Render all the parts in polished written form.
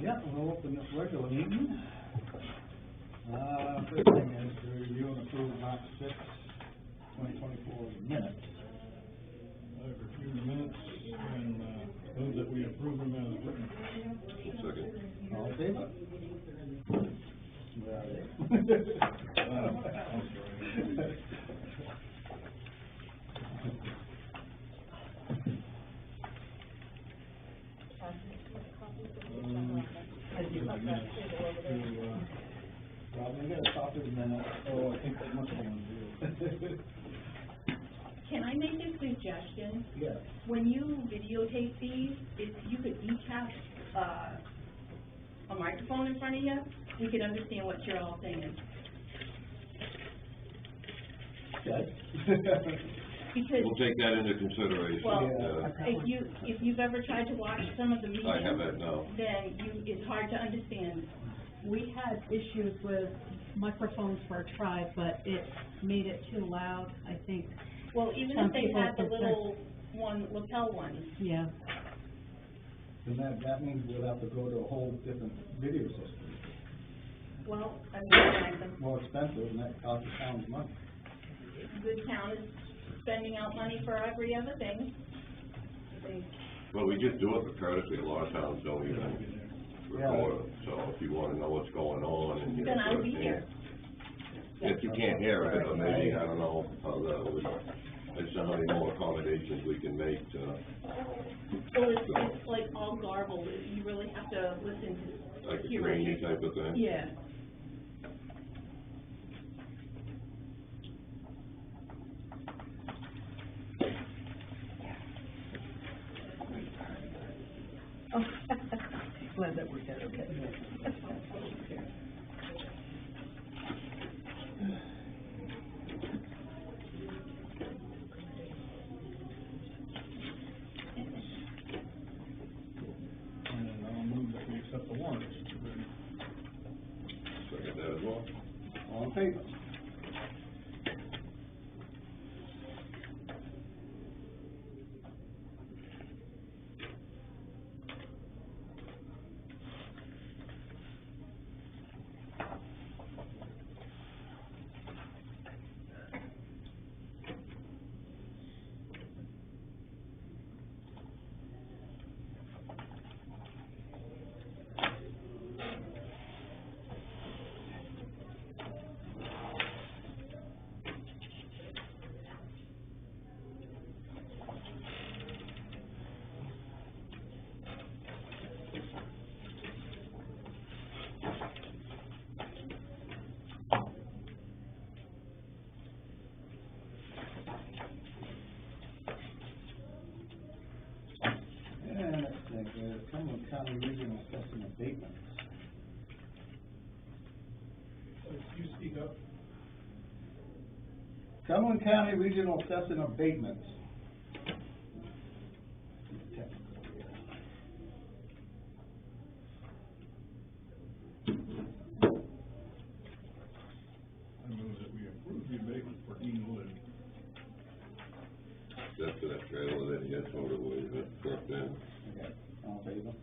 Yep, we'll open this regular meeting. First thing is to review and approve March 6th, 2024 minutes. I have reviewed the minutes and move that we approve them as written. Second. All in favor? Where are they? I'm sorry. Rob, we got a copy of the minutes. Oh, I think that must be on video. Can I make a suggestion? Yes. When you videotape these, if you could each have, a microphone in front of you, we could understand what you're all saying. Okay. Because, We'll take that into consideration. well, Yeah. if you've ever tried to watch some of the meetings, I haven't, no. then it's hard to understand. We had issues with microphones for our tribe, but it made it too loud, I think. Well, even Some if they people had the prefer- little lapel ones. Yeah. And that means we'll have to go to a whole different video system. Well, I mean, More expensive, and that costs the town money. the town is spending out money for every other thing. Well, we just do it for courtesy. A lot of towns don't even record it. So if you wanna know what's going on and you know. Then I'll be here. If you can't hear it, or maybe, I don't know, how there's so many more accommodations we can make to, Well, it's like all garbled, you really have to listen to. like a hear what trainee you're- type of thing. Yeah. Oh, glad that worked out okay. And I'll move that we accept the warrants as written. Second that as well. All in favor? And next thing is Cumberland County Regional Assessment Abatements. If you speak up. Cumberland County Regional Assessment Abatements. I move that we approve the abatement for Dean Wood. That's for that trailer that he had towed away, that truck then. Okay, all in favor?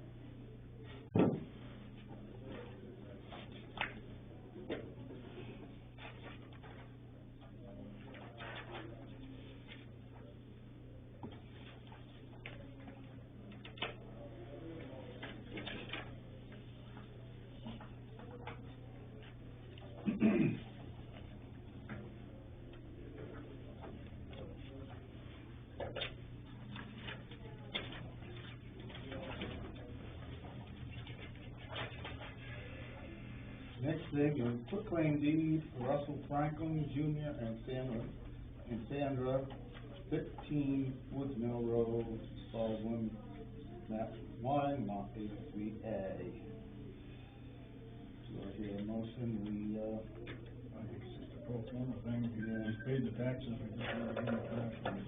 Next thing is quitclaim deed for Russell Franklin Jr. and Sandra, 15 Woods Mill Road, Baldwin, map 1, lot 83A. So I hear a motion, I think it's just a pro forma thing. Yeah. He's paid the taxes, we just want to give him the tax.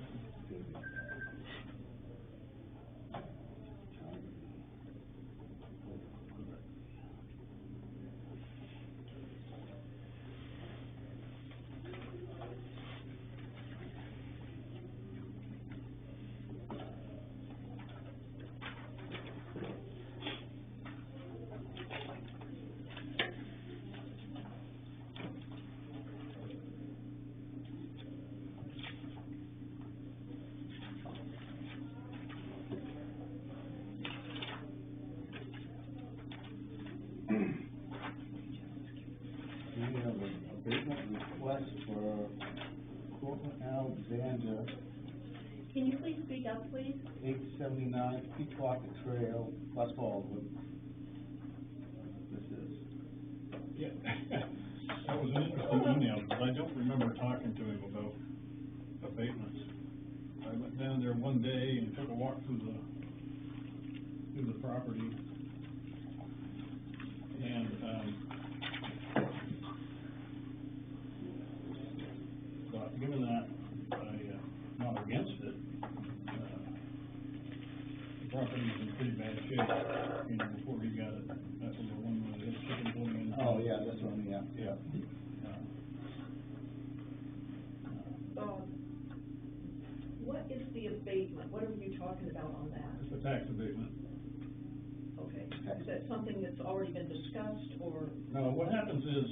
Can you please speak up, please? 879 Pequawka Trail, West Baldwin. This is. Yeah, that was an interesting email, because I don't remember talking to him about abatements. I went down there one day and took a walk through the property. And, but given that I'm not against it, the property was in pretty bad shape, you know, before he got it. That's the one where they had chicken going in. Oh, yeah, this one, yeah. Yeah. What is the abatement? What are you talking about on that? It's a tax abatement. Okay, is that something that's already been discussed, or? No, what happens is,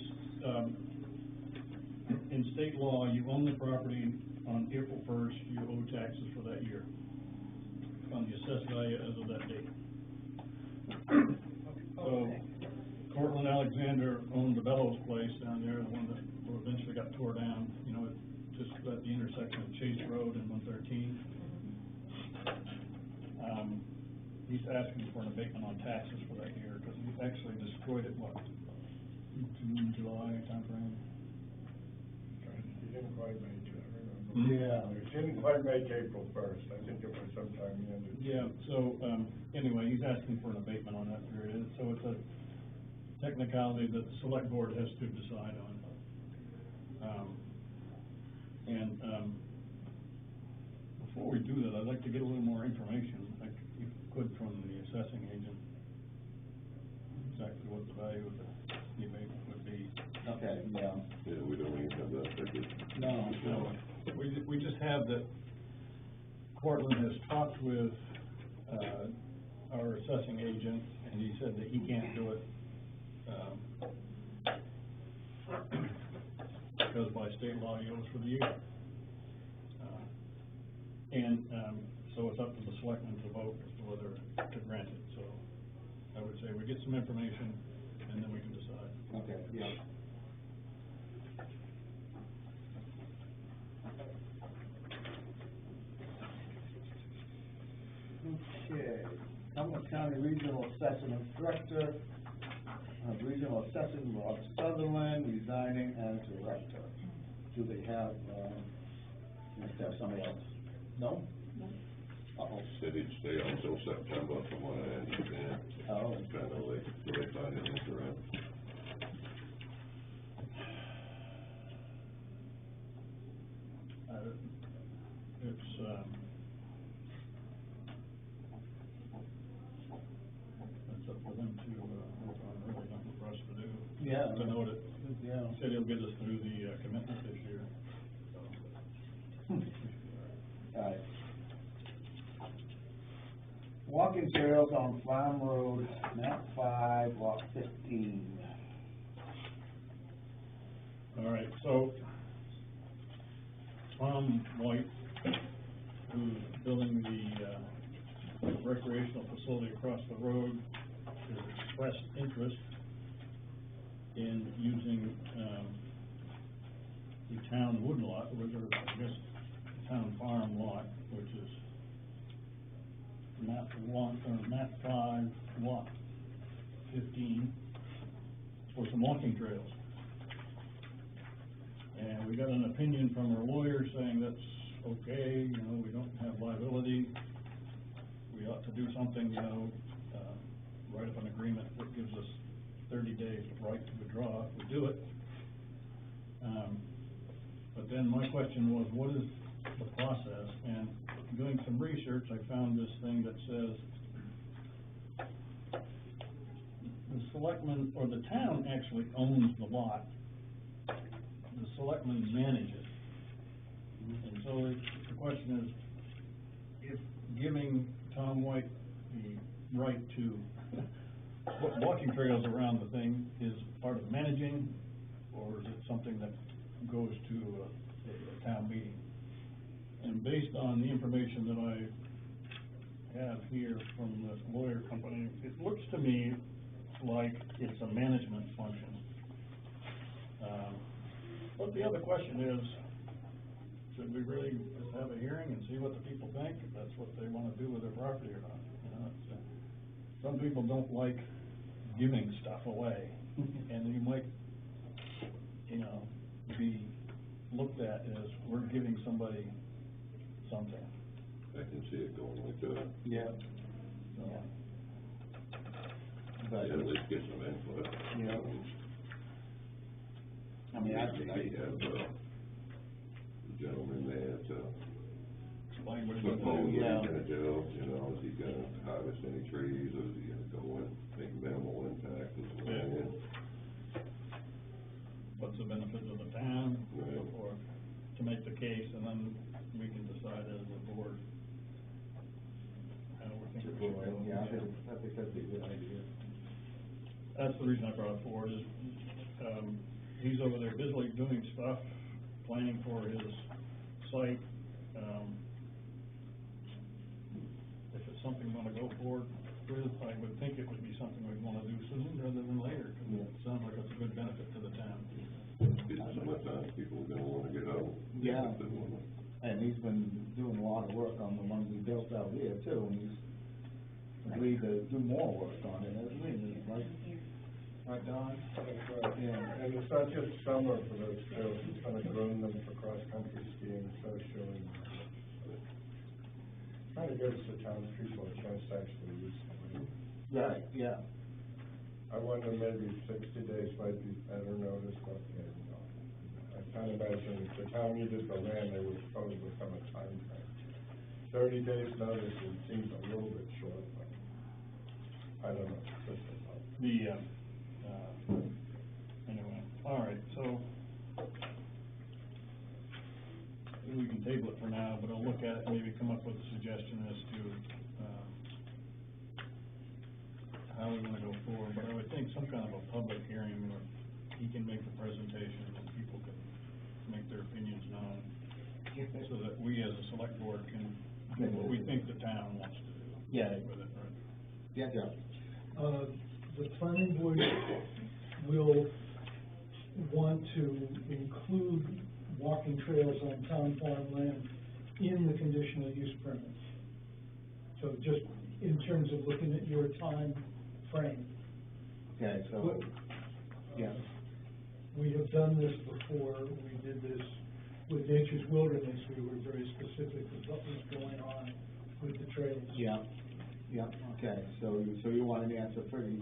in state law, you own the property on April 1st, you owe taxes for that year, on the assessed value as of that date. So, Okay. Cortland Alexander owned the Bellows place down there, the one that eventually got tore down, you know, just at the intersection of Chase Road and 113. He's asking for an abatement on taxes for that year, because he actually destroyed it, what, June, July timeframe? He didn't quite make it, I remember. Yeah. He didn't quite make April 1st, I think it was sometime the end of. Yeah, so, anyway, he's asking for an abatement on that period, so it's a technicality that the select board has to decide on. Before we do that, I'd like to get a little more information, like, if you could, from the assessing agent, exactly what the value of the abatement would be. Okay, yeah. Yeah, we don't even have that figured. No. No, we just have that Cortland has talked with, our assessing agent, and he said that he can't do it, because by state law, he owes for the year. So it's up to the selectmen to vote as to whether to grant it, so I would say we get some information, and then we can decide. Okay, yeah. Okay, Cumberland County Regional Assessment Director, Regional Assessing Rob Sutherland resigning as director. Do they have, must have somebody else? No? Uh-oh. Said he'd stay until September, from what I understand. Oh. Kind of late, so they find it interim. It's up for them to, work on, really nothing for us to do. Yeah. To note it. Yeah. He said he'll get us through the, commitment this year, so. All right. Walking trails on Farm Road, map 5, lot 15. All right, so Tom White, who's building the recreational facility across the road, has expressed interest in using, the town wood lot, or I guess, town farm lot, which is map 5, lot 15, for some walking trails. And we got an opinion from our lawyer saying that's okay, you know, we don't have liability, we ought to do something, you know, write up an agreement that gives us 30 days of right to withdraw if we do it. But then my question was, what is the process? And doing some research, I found this thing that says the selectmen, or the town actually owns the lot. The selectmen manage it. And so the question is, if giving Tom White the right to put walking trails around the thing is part of managing, or is it something that goes to a town meeting? And based on the information that I have here from this lawyer company, it looks to me like it's a management function. But the other question is, should we really just have a hearing and see what the people think, if that's what they wanna do with their property or not? You know, it's, some people don't like giving stuff away, and you might, you know, be looked at as we're giving somebody something. I can see it going like that. Yeah. So, But, At least get some input. Yeah. I mean, I think, We have, the gentleman there to explain what propose it what is. he's Yeah. gonna do, you know, is he gonna harvest any trees, or is he gonna go in, make minimal impact with the land? What's the benefit of the town, Right. or to make the case, and then we can decide as a board how we think we should go. yeah, I think that'd be a good idea. That's the reason I brought it forward, is, he's over there busily doing stuff, planning for his site. If it's something we wanna go forward with, I would think it would be something we'd wanna do sooner rather than later, cause it sounds like it's a good benefit to the town. It's summertime, people are gonna wanna get out. Yeah. They wanna- And he's been doing a lot of work on the one we built out here too, and he's agreed to do more work on it, hasn't he? Right, Don? That's right. Yeah. And it's not just summer for those trails, it's gonna groom them for cross-country skiing, snowshoeing. Trying to give the townspeople a chance to actually use them. Right, yeah. I wonder maybe 60 days might be better notice, but, yeah, you know, I can't imagine if the town needed the land, they would probably become a time frame. 30 days notice, it seems a little bit short, but I don't know, just a thought. The, anyway, all right, so we can table it for now, but I'll look at it, maybe come up with a suggestion as to, how we wanna go forward, but I would think some kind of a public hearing where he can make the presentation and people can make their opinions known, so that we as a select board can do what we think the town wants to do. Yeah. With it, right? Yeah. The planning board will want to include walking trails on town farmland in the conditional use permit. So just in terms of looking at your time frame. Okay, so, yeah, We have done this before, we did this with Nature's Wilderness, we were very specific with what was going on with the trails. yeah, yeah, okay, so you want an answer pretty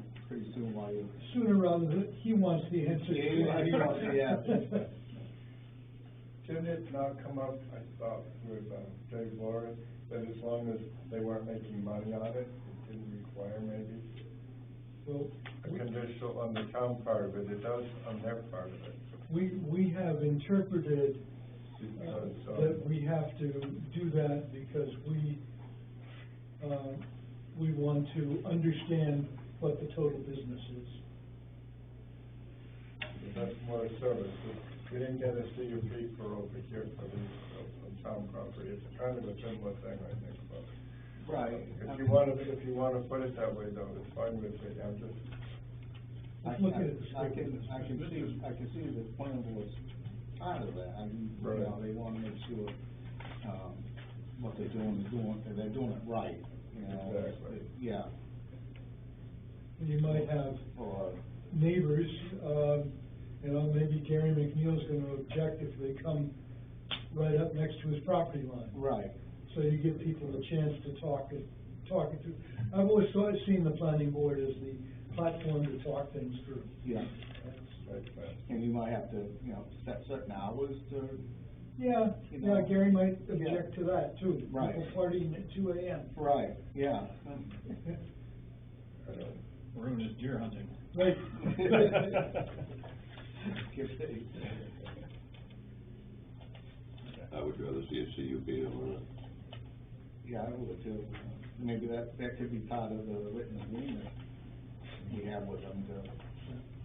soon while you. Sooner rather than, he wants the answer. Yeah, he wants the answer. Didn't it not come up, I thought, with, Dave Laura, that as long as they weren't making money on it, it didn't require maybe Well, a conditional on the town part of it, it does on their part of it. we have interpreted Because, that we have to do that because we want to understand what the total business is. that's more a service, we didn't get a CUP for over here for these, on town property, it's kind of a similar thing, I think, but. Right. If you wanna put it that way though, it's fine with me, I'm just, I Let's look at it. can see the plan was part of that, I mean, you Right. know, they wanna make sure, what they're doing, they're doing it right, you know. Exactly. Yeah, You might have or, neighbors, maybe Gary McNeil's gonna object if they come right up next to his property line. right, So you give people a chance to talk it through. I've always seen the planning board as the platform to talk things through. yeah, like that. and you might have to, you know, set certain hours to, Yeah, You know. Gary might object to that too. Right. People partying at 2 a.m. right, yeah. Ruin is deer hunting. Right. I would rather see a CUP on it. Yeah, I would too. Maybe that could be part of the written agreement we have with them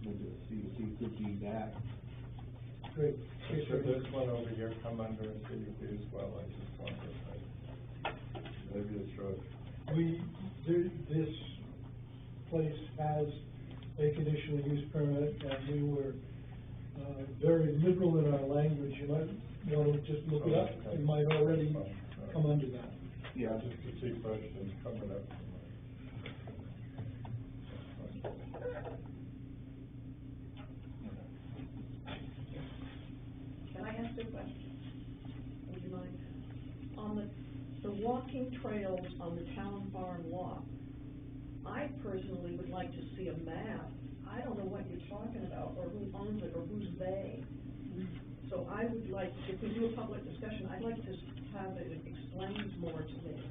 with the CUC could be that. Great. Should this one over here come under a CUP as well, I just wonder, maybe it should. This place has a conditional use permit, and we were very liberal in our language. You might want to just look it up. It might already come under that. Yeah. Just to see questions coming up. Can I ask a question? Would you mind? On the walking trails on the town farm lot, I personally would like to see a map. I don't know what you're talking about, or who owns it, or who's they. So I would like, if we do a public discussion, I'd like to have it explained more to me.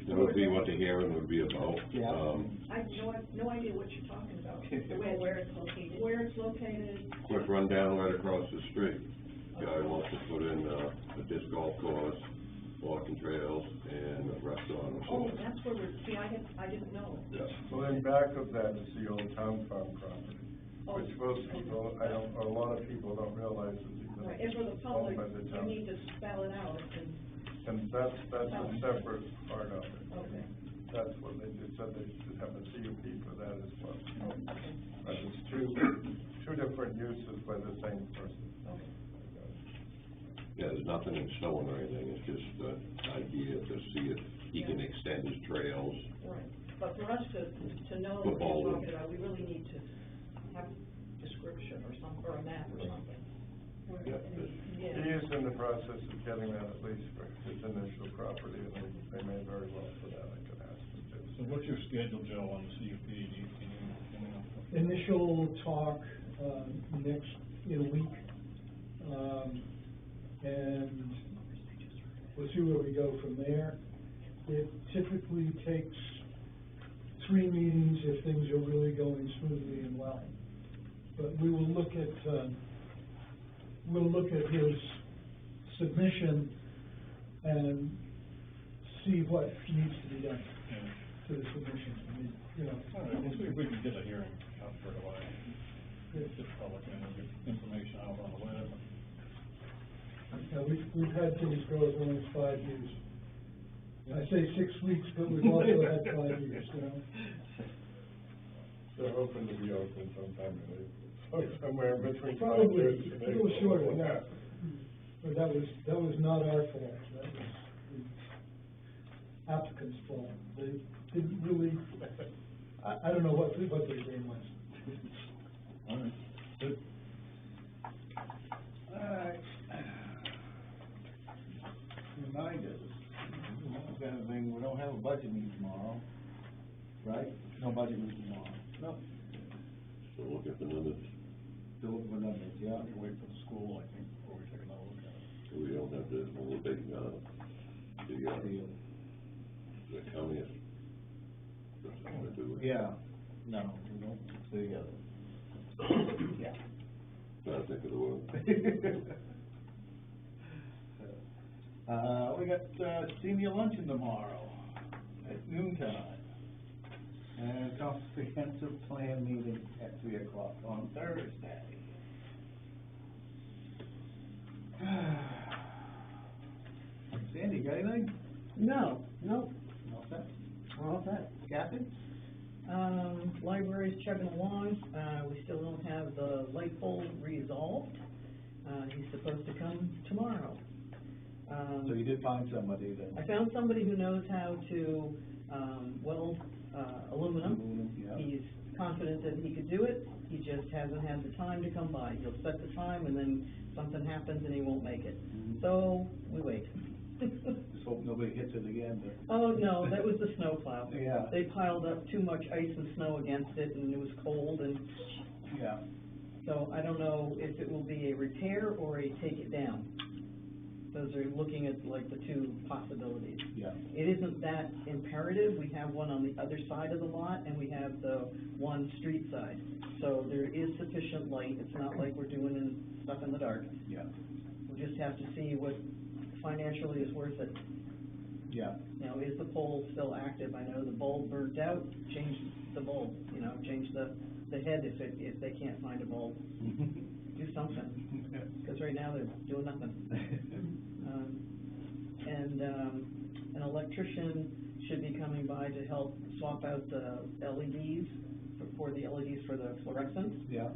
That would be what the hearing would be about. Yeah. I have no idea what you're talking about. Where it's located. Where it's located. Quick rundown right across the street. Guy wants to put in a disc golf course, walking trails, and a restaurant or Oh, something. that's where see, I didn't know. Yeah. Well, in back of that is the old town farm property, Oh. which most people, a lot of people don't realize is even Right, and for the public, owned by the you town. need to spell it out, And that's a separate part of it. okay. That's what they just said, they should have a CUP for that as well. Oh, okay, But it's two different uses by the same person. okay. Yeah, there's nothing in stone or anything, it's just an idea to see if he can extend his trails. Right, but for us to know what Football. you're talking about, we really need to have a description or or a map or something. Yeah. He Yeah, is in the process of getting that at least for his initial property, and they may very well for that, I could ask him to. So what's your schedule, Joe, on the CUP? Can you know? Initial talk, in a week. And we'll see where we go from there. It typically takes 3 meetings if things are really going smoothly and well. But we will look at, his submission and see what needs to be done to the submission. I mean, you know. All right, let's see if we can get a hearing out for a while. It's just public, and we'll get information out on the web. We've had things go as long as 5 years. I say 6 weeks, but we've also had 5 years, you know. They're hoping to be open sometime in April, somewhere in between 5 Probably years. a and little April. shorter than that. But that was not our fault. That was the applicant's fault. They didn't really, I don't know what their game was. All right, good. Alright. Reminders, kind of thing, we don't have a budget meeting tomorrow, right? No budget meeting tomorrow. No. So look at the numbers. Still looking for numbers, yeah. We wait for the school, I think, before we take another look at it. We don't have to, we'll take, the county is, doesn't want to do it. Yeah, no, we don't, yeah. Trying to think of the word. We got, senior luncheon tomorrow at noontime. And comprehensive plan meeting at 3 o'clock on Thursday. Sandy, got anything? No. All set? We're all set. Kathy? Library's chugging along, we still don't have the light pole resolved, he's supposed to come tomorrow. So you did find somebody then? I found somebody who knows how to, weld, aluminum. Yeah. He's confident that he could do it, he just hasn't had the time to come by. He'll set the time and then something happens and he won't make it. So, we wait. Just hope nobody hits it again, but. Oh, no, that was the snowplow. Yeah. They piled up too much ice and snow against it and it was cold and, Yeah. so I don't know if it will be a repair or a take it down. Those are looking at like the 2 possibilities. Yeah. It isn't that imperative, we have one on the other side of the lot, and we have the one street side. So there is sufficient light, it's not like we're doing stuff in the dark. Yeah. We just have to see what financially is worth it. Yeah. You know, is the pole still active? I know the bulb burnt out, change the bulb, you know, change the head if they can't find a bulb. Do something, because right now they're doing nothing. And an electrician should be coming by to help swap out the LEDs, for the LEDs for the fluorescents. Yeah.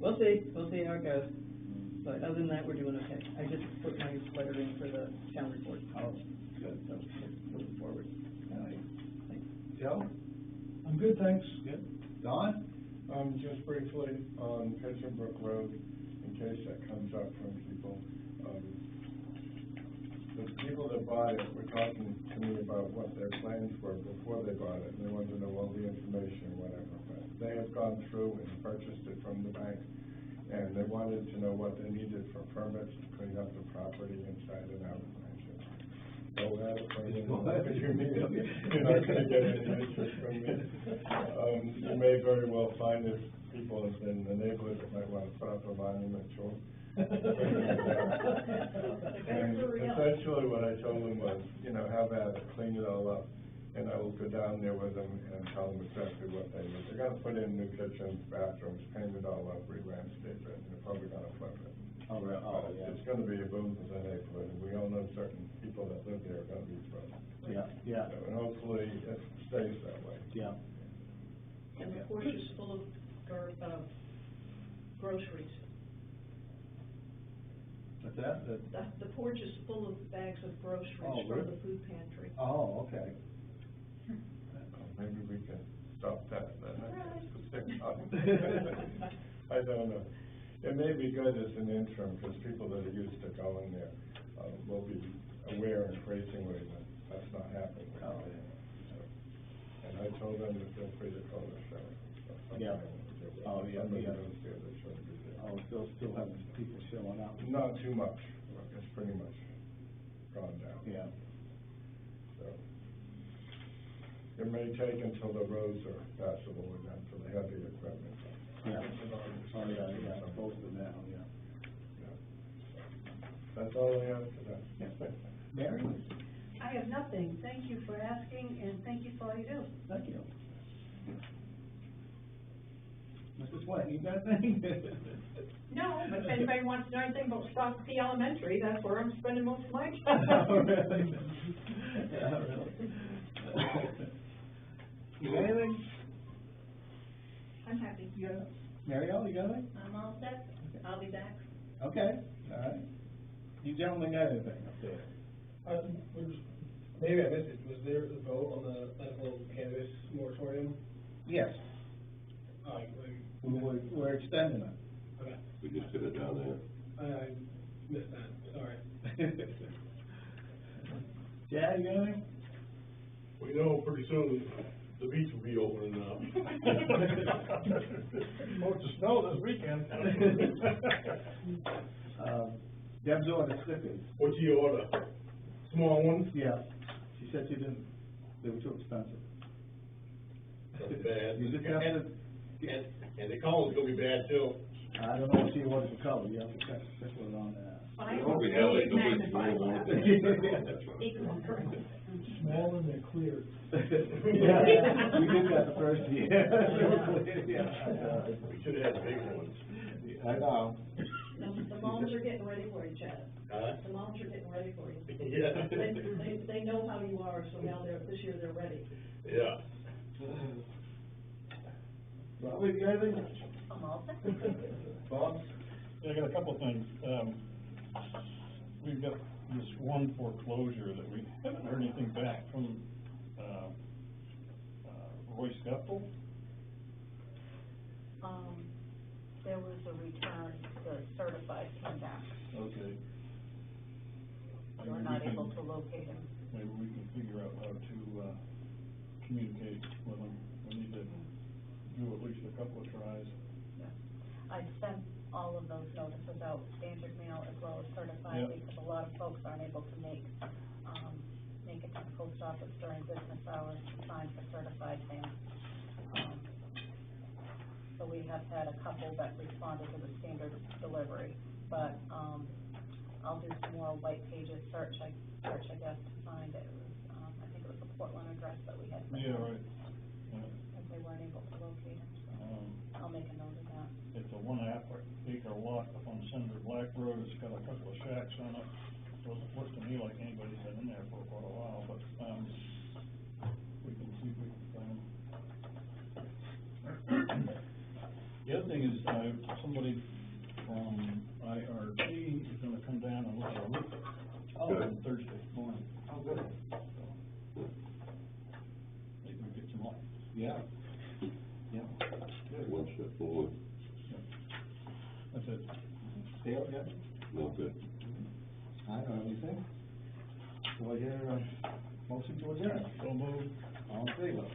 We'll see how it goes. But other than that, we're doing okay. I just put my letter in for the town report. Oh, good. So, moving forward. All right. Joe? I'm good, thanks. Good. Don? Just briefly on Pitcher Brook Road, in case that comes up from people. The people that bought it were talking to me about what their plans were before they bought it, and they wanted to know all the information or whatever. But they have gone through and purchased it from the bank, and they wanted to know what they needed for permits to clean up the property inside and out. And I said, go ahead, bring in whatever you need. You're not gonna get any interest from me. You may very well find that people in the neighborhood that might want to put up a monument to them. And essentially what I told them was, have at it, clean it all up, and I will go down there with them and tell them exactly what they need. They're gonna put in new kitchens, bathrooms, paint it all up, re-landscape it, and they're probably gonna flip it. Oh, right. Oh, yeah. It's gonna be a boom for the neighborhood, and we all know certain people that live there are gonna be thrilled. Yeah, yeah. So, and hopefully it stays that way. Yeah. And the porch is full of groceries. What's that? The porch is full of bags of groceries Oh, from really? the food pantry. Oh, okay. Maybe we can stop that then. I don't know. It may be good as an interim, because people that are used to going there, will be aware increasingly that that's not happening. Oh, And I told them to feel free to call the sheriff. Yeah. Oh, yeah, Somebody yeah. knows there that shouldn't be there. Oh, still having people showing up. Not too much, it's pretty much gone down. Yeah. So, it may take until the roads are passable again, so they have the equipment. Yeah. Oh, yeah, posted now, yeah. That's all I have today. Mary? I have nothing. Thank you for asking, and thank you for all you do. Thank you. Mrs. Sweat, you got anything? No, but if anybody wants to know anything about Stock P Elementary, that's where I'm spending most of my Oh, time. really? Yeah, really. You got anything? I'm happy. You got, Mary Ellen, you got anything? I'm all set. I'll be back. Okay, all right. You gentlemen got anything up there? Maybe I missed it, was there a vote on the medical cannabis moratorium? Yes, we're extending it. Okay, We just did it down there. I missed that, sorry. Yeah, you got anything? We know pretty soon the beach will be opening up. Supposed to snow this weekend. Deb's ordered stickers. What's your order? Small ones? Yeah, she said she didn't, they were too expensive. That's bad. You just have to, And the color's gonna be bad too. I don't know if she ordered the color, you have to check it on that. But I We hope hope we they have it, magnify nobody's that. really Small and they're clear. Yeah, we did that the first year. We should have had big ones. I know. The moms are getting ready for you, Chad. Huh? The moms are getting ready for you. Yeah. They know how you are, so now this year they're ready. Yeah. Robert, you got anything? I'm all set. Bob? Yeah, I got a couple of things. We've got this one foreclosure that we haven't heard anything back from, Roy Scuffle. There was a return, the certified came back. Okay. We're not able to locate him. Maybe we can figure out how to, communicate with them. We need to do at least a couple of tries. I sent all of those notices out, standard mail as well as certified, Yep. because a lot of folks aren't able to make it to the post office during business hours to sign for certified mail. So we have had a couple that responded to the standard delivery, but, I'll do some more white pages search, I guess, to find it. It was, I think it was the Portland address that we had. Yeah, right. Yeah. Because they weren't able to locate him, so I'll make a note of that. It's a 1.5 acre lot up on Senator Black Road. It's got a couple of shacks on it. doesn't look to me like anybody's been in there for quite a while, but, we can see if we can find. The other thing is, somebody from IRT is gonna come down and look at our roof. Good. On Thursday morning. Oh, good. Maybe we get some light. Yeah. Yeah. Good. One step forward, That's it. Dale, yeah? no good. I don't have anything. Do I hear a motion to adjourn? So moved. All in favor?